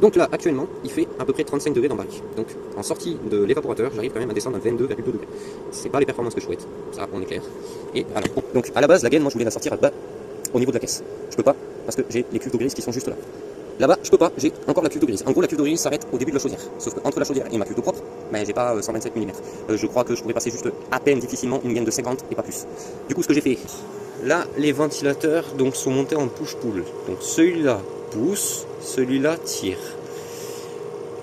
Donc là, actuellement, il fait à peu près 35 degrés dans le bac. Donc en sortie de l'évaporateur, j'arrive quand même à descendre à 22,2 degrés. C'est pas les performances que je souhaite, ça on est clair. Et alors, donc à la base, la gaine, moi je voulais la sortir bas au niveau de la caisse. Je peux pas, parce que j'ai les cuves d'eau grise qui sont juste là. Là-bas, je peux pas, j'ai encore la cuve d'eau grise. En gros, la cuve d'eau grise s'arrête au début de la chaudière. Sauf que entre la chaudière et ma cuve d'eau propre, ben, j'ai pas 127 mm. Je crois que je pourrais passer juste à peine difficilement une gaine de 50 et pas plus. Du coup, ce que j'ai fait, là, les ventilateurs donc, sont montés en push-pull. Donc celui-là pousse, celui-là tire.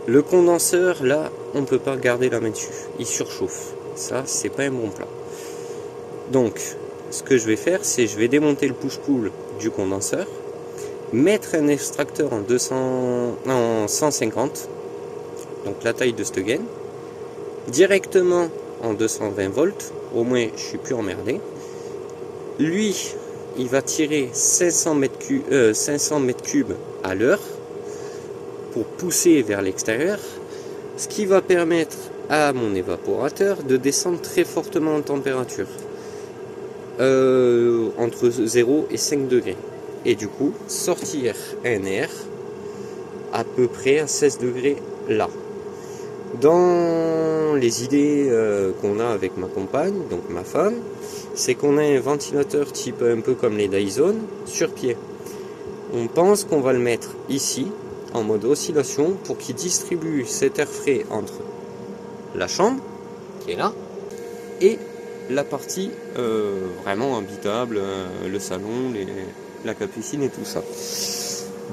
Le condenseur, là, on ne peut pas garder la main dessus. Il surchauffe. Ça, c'est pas un bon plan. Donc, ce que je vais faire, c'est je vais démonter le push-pull du condenseur, mettre un extracteur en 150, donc la taille de cette gaine, directement en 220 volts, au moins je suis plus emmerdé. Lui, il va tirer 500 mètres cubes à l'heure pour pousser vers l'extérieur, ce qui va permettre à mon évaporateur de descendre très fortement en température, entre 0 et 5 degrés. Et du coup, sortir un air à peu près à 16 degrés là. Dans les idées qu'on a avec ma compagne, donc ma femme, c'est qu'on a un ventilateur type un peu comme les Dyson sur pied. On pense qu'on va le mettre ici en mode oscillation pour qu'il distribue cet air frais entre la chambre qui est là et la partie vraiment habitable, le salon, la capucine et tout ça.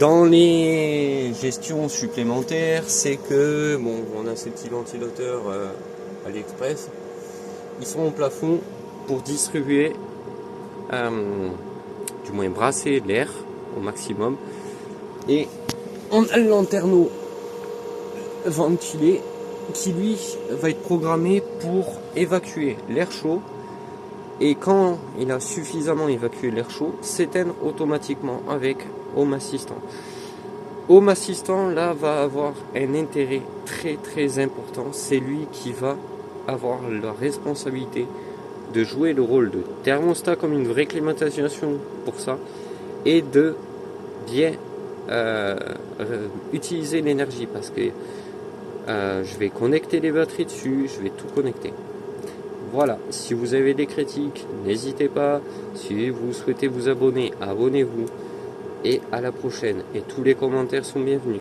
Dans les gestions supplémentaires, c'est que bon, on a ces petits ventilateurs AliExpress, ils sont au plafond pour distribuer, du moins brasser l'air au maximum. Et on a le lanterneau ventilé qui lui va être programmé pour évacuer l'air chaud, et quand il a suffisamment évacué l'air chaud, s'éteindre automatiquement avec Home Assistant. Home Assistant là va avoir un intérêt très important, c'est lui qui va avoir la responsabilité de jouer le rôle de thermostat comme une vraie climatisation pour ça, et de bien utiliser l'énergie, parce que je vais connecter les batteries dessus, je vais tout connecter. Voilà, si vous avez des critiques, n'hésitez pas. Si vous souhaitez vous abonner, abonnez-vous. Et à la prochaine. Et tous les commentaires sont bienvenus.